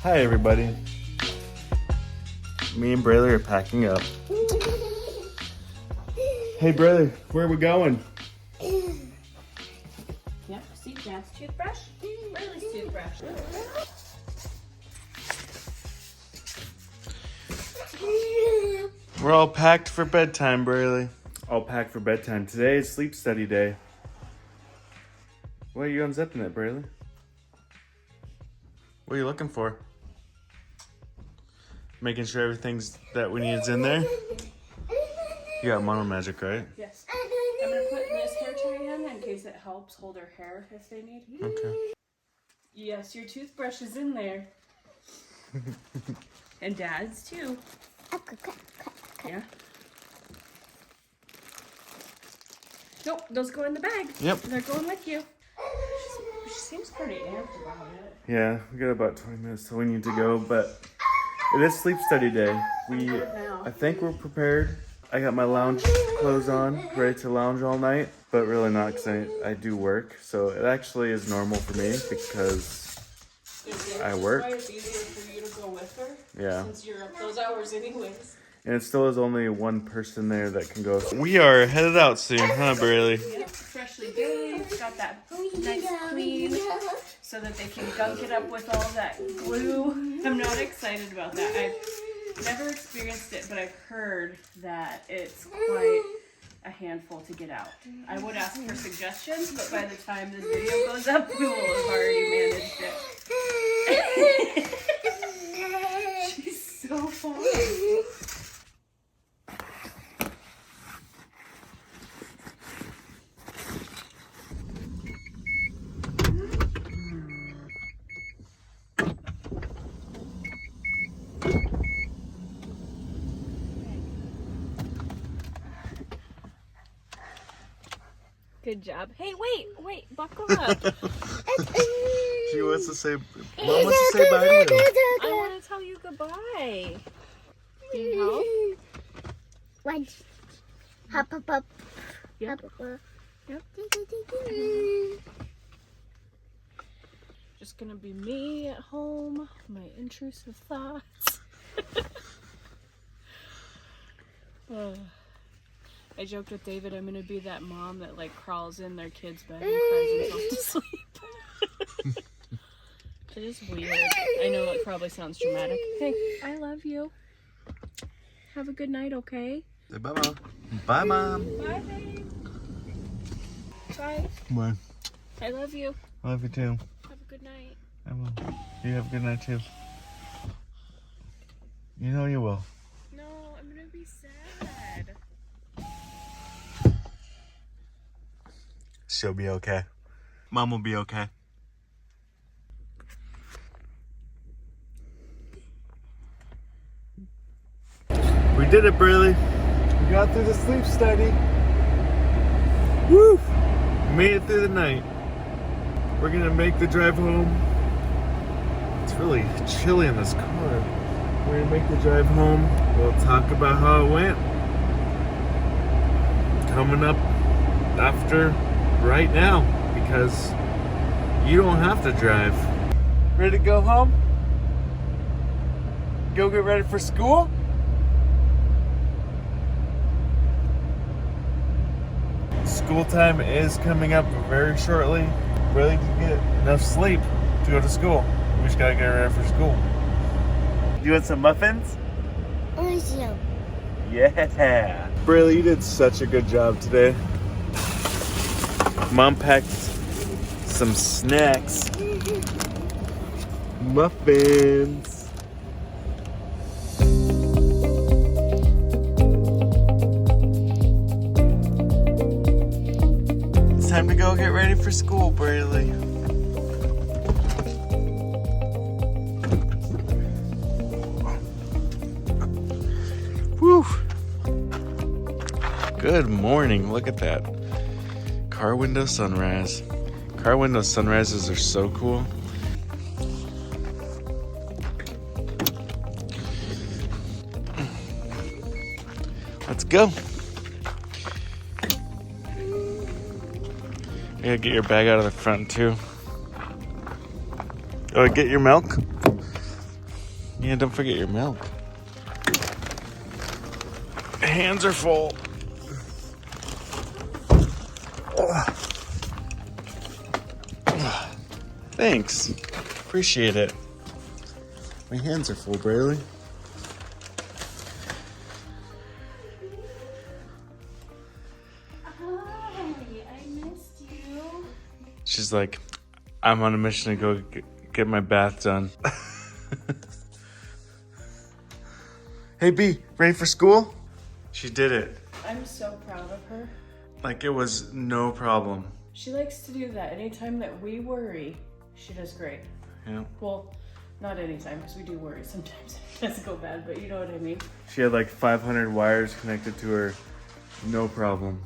Hi everybody. Me and Braylee are packing up. Hey Braylee, where are we going? Yep, see Dad's toothbrush, Braylee's toothbrush. We're all packed for bedtime, Braylee. All packed for bedtime. Today is sleep study day. Why are you unzipping it, Braylee? What are you looking for? Making sure everything's that we need is in there? You got Mono Magic, right? Yes. I'm gonna put this hair tie in case it helps hold her hair if they need. Okay. Yes, your toothbrush is in there. And Dad's too. Yeah. Nope, those go in the bag. Yep. They're going with you. She seems pretty amped about it. Yeah, we got about 20 minutes till we need to go, but it is sleep study day. I think we're prepared. I got my lounge clothes on, ready to lounge all night, but really not because I do work. So it actually is normal for me because I work. That's why it's easier for you to go with her. Yeah. Since you're up those hours anyways. And it still is only one person there that can go. We are headed out soon, huh, Braylee? Yep, freshly bathed, got that nice clean so that they can gunk it up with all that glue. I'm not excited about that. I've never experienced it, but I've heard that it's quite a handful to get out. I would ask for suggestions, but by the time this video goes up, we will have already managed it. She's so fun. Good job. Hey, wait, buckle up. She wants to say, Mom wants to say bye to you. I want to tell you goodbye. Can you help? One. Hop, hop, hop. Yep. Hop, hop. Yep. Just gonna be me at home, my intrusive thoughts. I joked with David I'm gonna be that mom that like crawls in their kid's bed and cries themselves to sleep. It is weird. I know it probably sounds dramatic. Hey, I love you. Have a good night, okay? Say bye, Mom. Bye, Mom. Bye, babe. Bye. Bye. I love you. I love you too. Have a good night. I will. You have a good night too. You know you will. No, I'm gonna be sad. She'll be okay. Mom will be okay. We did it, Braylee. We got through the sleep study. Woo! Made it through the night. We're gonna make the drive home. It's really chilly in this car. We're gonna make the drive home. We'll talk about how it went. Coming up after right now, because you don't have to drive. Ready to go home? Go get ready for school? School time is coming up very shortly. Really to get enough sleep to go to school. We just gotta get ready for school. You want some muffins? Awesome. Yeah. Braylee, you did such a good job today. Mom packed some snacks. Muffins. It's time to go get ready for school, Braylee. Woo! Good morning. Look at that. Car window sunrise. Car window sunrises are so cool. Let's go. You gotta get your bag out of the front too. Oh, get your milk? Yeah, don't forget your milk. Hands are full. Thanks. Appreciate it. My hands are full, Braylee. Hi, I missed you. She's like, I'm on a mission to go get my bath done. Hey, B, ready for school? She did it. I'm so proud of her. Like it was no problem. She likes to do that. Anytime that we worry, she does great. Yeah. Well, not anytime, because we do worry sometimes. It does go bad, but you know what I mean. She had like 500 wires connected to her. No problem.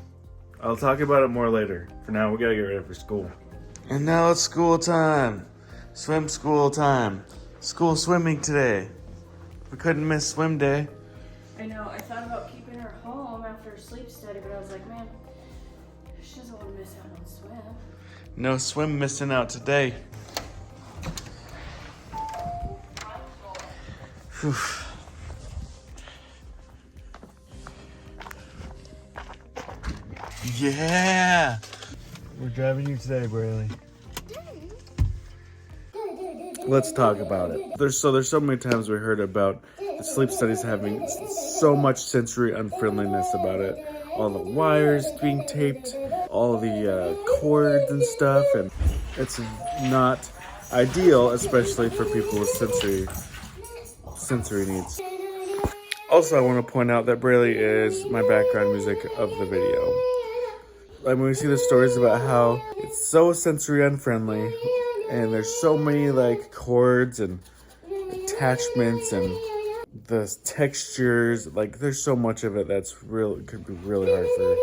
I'll talk about it more later. For now, we gotta get ready for school. And now it's school time. Swim school time. School swimming today. We couldn't miss swim day. I know, I thought about keeping her home after sleep study, but I was like, man, she doesn't want to miss out on swim. No swim missing out today. Whew. Yeah! We're driving you today, Braylee. Let's talk about it. There's so many times we heard about the sleep studies having so much sensory unfriendliness about it. All the wires being taped, all the cords and stuff, and it's not ideal, especially for people with sensory needs. Also, I want to point out that Braylee is my background music of the video. Like when we see the stories about how it's so sensory unfriendly, and there's so many like cords and attachments and the textures, like there's so much of it that's could be really hard for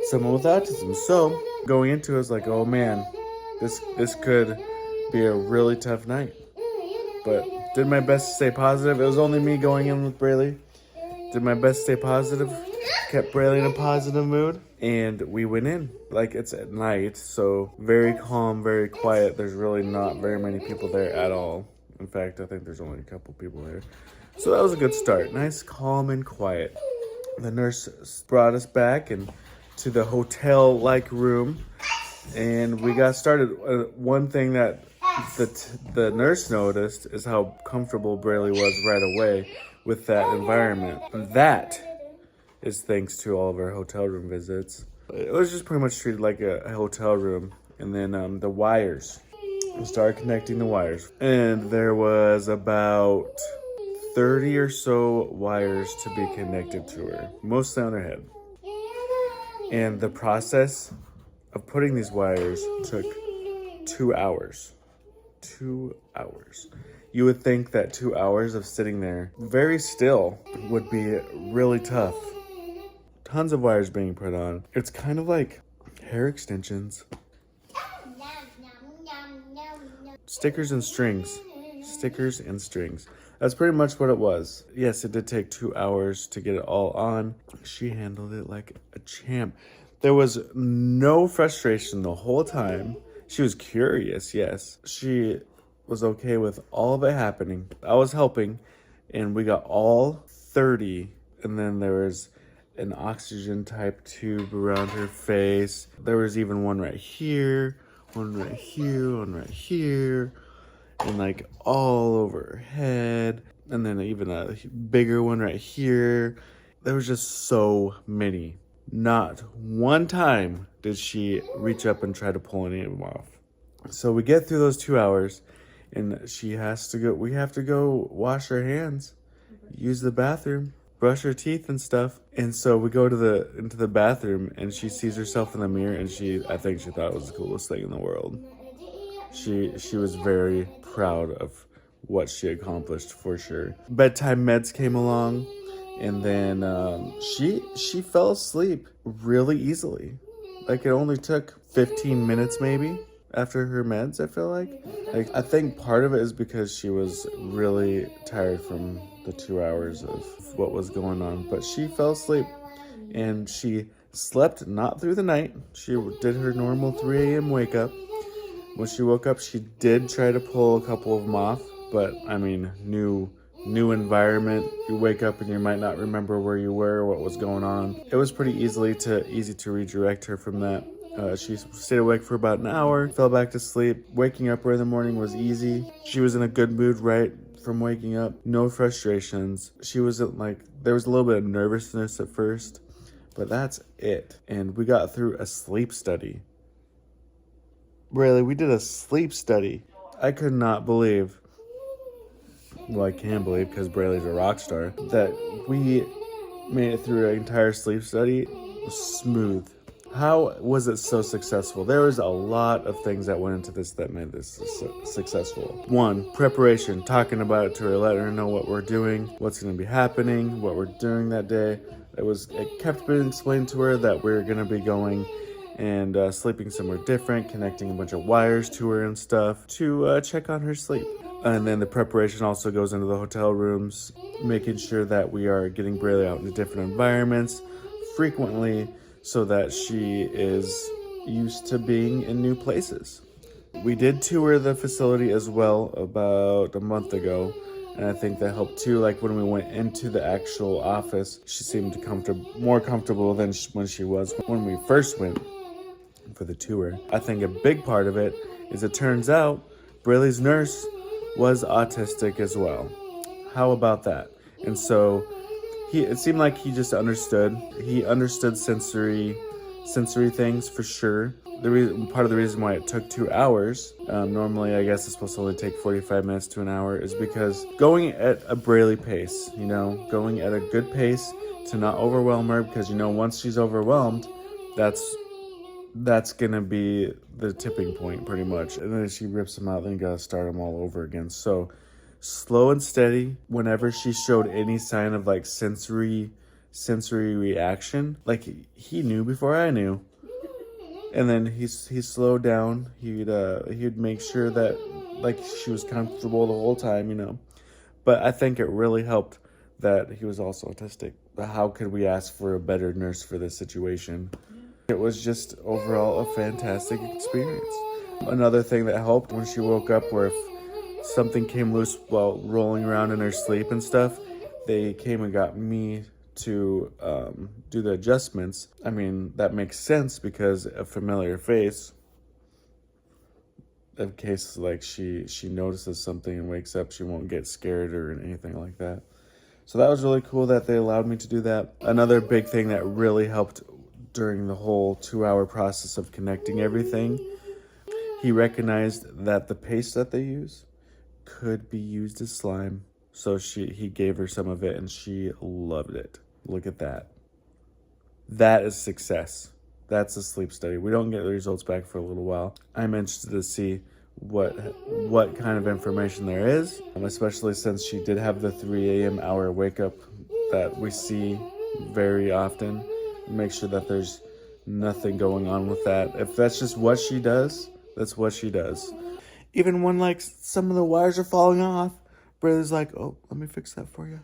someone with autism. So going into it, I was like, oh man, this could be a really tough night. But did my best to stay positive. It was only me going in with Braylee. Did my best to stay positive. Kept Braylee in a positive mood. And we went in. Like it's at night, so very calm, very quiet. There's really not very many people there at all. In fact, I think there's only a couple people there. So that was a good start. Nice, calm, and quiet. The nurse brought us back and to the hotel-like room, and we got started. One thing that the nurse noticed is how comfortable Braylee was right away with that environment. And that is thanks to all of our hotel room visits. It was just pretty much treated like a hotel room. And then the wires. We started connecting the wires. And there was about 30 or so wires to be connected to her, mostly on her head. And the process of putting these wires took 2 hours. 2 hours. You would think that 2 hours of sitting there very still would be really tough. Tons of wires being put on. It's kind of like hair extensions. Stickers and strings. Stickers and strings. That's pretty much what it was. Yes, it did take 2 hours to get it all on. She handled it like a champ. There was no frustration the whole time. She was curious, yes. She was okay with all of it happening. I was helping, and we got all 30, and then there was an oxygen type tube around her face. There was even one right here, one right here, one right here, and like all over her head, and then even a bigger one right here. There was just so many. Not one time did she reach up and try to pull any of them off. So we get through those 2 hours, and we have to go wash our hands, use the bathroom, brush her teeth and stuff. And so we go into the bathroom, and she sees herself in the mirror, and I think she thought it was the coolest thing in the world. She was very proud of what she accomplished for sure. Bedtime meds came along, and then she fell asleep really easily. Like it only took 15 minutes maybe after her meds, I feel like. I think part of it is because she was really tired from the 2 hours of what was going on. But she fell asleep, and she slept not through the night. She did her normal 3 a.m. wake up. When she woke up, she did try to pull a couple of them off, but I mean, knew new environment. You wake up and you might not remember where you were or what was going on. It was pretty easy to redirect her from that. She stayed awake for about an hour, fell back to sleep. Waking up her in the morning was easy. She was in a good mood right from waking up. No frustrations. She wasn't like, there was a little bit of nervousness at first, but that's it. And we got through a sleep study. Braylee, we did a sleep study. I could not believe, well, I can believe because Braylee's a rock star, that we made it through an entire sleep study. It was smooth. How was it so successful? There was a lot of things that went into this that made this successful. One, preparation, talking about it to her, letting her know what we're doing, what's going to be happening, what we're doing that day. It kept being explained to her that we're going to be going and sleeping somewhere different, connecting a bunch of wires to her and stuff to check on her sleep. And then the preparation also goes into the hotel rooms, making sure that we are getting Braylee out into different environments frequently so that she is used to being in new places. We did tour the facility as well about a month ago, and I think that helped too. Like when we went into the actual office, she seemed more comfortable than when she was when we first went for the tour. I think a big part of it is it turns out Braylee's nurse was autistic as well. How about that? And so it seemed like he just understood. He understood sensory things for sure. Part of the reason why it took 2 hours, normally I guess it's supposed to only take 45 minutes to an hour, is because going at a Braylee pace, going at a good pace to not overwhelm her, because once she's overwhelmed, that's gonna be the tipping point pretty much. And then if she rips them out, then you gotta start them all over again. So slow and steady. Whenever she showed any sign of like sensory reaction, like he knew before I knew, and then he slowed down. He'd make sure that like she was comfortable the whole time, But I think it really helped that he was also autistic. How could we ask for a better nurse for this situation? It was just overall a fantastic experience. Another thing that helped when she woke up, where if something came loose while rolling around in her sleep and stuff, they came and got me to do the adjustments. I mean, that makes sense because a familiar face, in case like she notices something and wakes up, she won't get scared or anything like that. So that was really cool that they allowed me to do that. Another big thing that really helped during the whole 2-hour process of connecting everything, he recognized that the paste that they use could be used as slime. So he gave her some of it and she loved it. Look at that. That is success. That's a sleep study. We don't get the results back for a little while. I'm interested to see what kind of information there is, especially since she did have the 3 a.m. hour wake up that we see very often. Make sure that there's nothing going on with that. If that's just what she does, that's what she does. Even when like some of the wires are falling off, Braylee's like, "Oh, let me fix that for you,"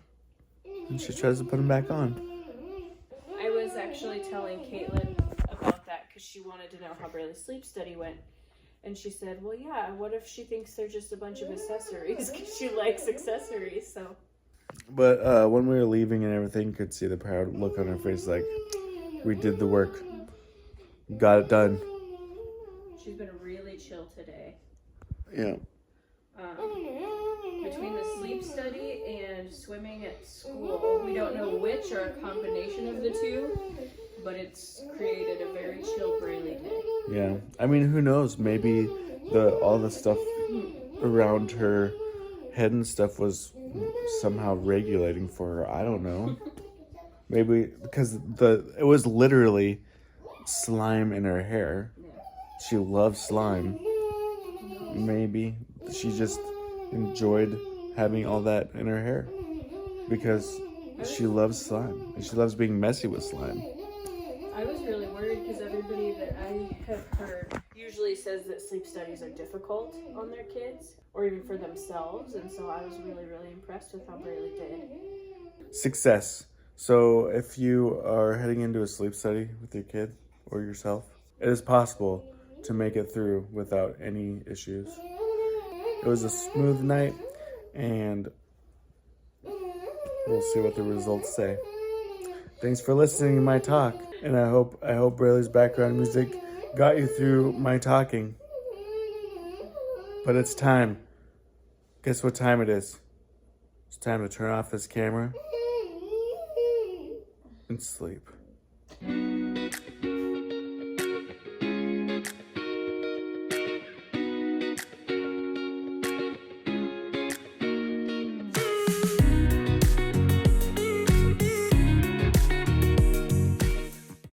and she tries to put them back on. I was actually telling Caitlin about that because she wanted to know how Braylee's sleep study went. And she said, well, yeah, what if she thinks they're just a bunch of accessories? Because she likes accessories, so. But when we were leaving and everything, you could see the proud look on her face, like, we did the work. Got it done. She's been really chill today. Yeah. Between the sleep study and swimming at school, we don't know which or a combination of the two, but it's created a very chill Braylee day. Yeah. I mean, who knows? Maybe all the stuff around her head and stuff was somehow regulating for her. I don't know. Maybe because it was literally slime in her hair. She loves slime. Maybe she just enjoyed having all that in her hair because she loves slime and she loves being messy with slime. I was really worried because everybody that I have heard usually says that sleep studies are difficult on their kids or even for themselves, and so I was really, really impressed with how Braylee did. Success. So if you are heading into a sleep study with your kid or yourself, it is possible to make it through without any issues. It was a smooth night, and We'll see what the results say. Thanks for listening to my talk, and I hope Braylee's background music got you through my talking. But it's time. Guess what time it is? It's time to turn off this camera and sleep.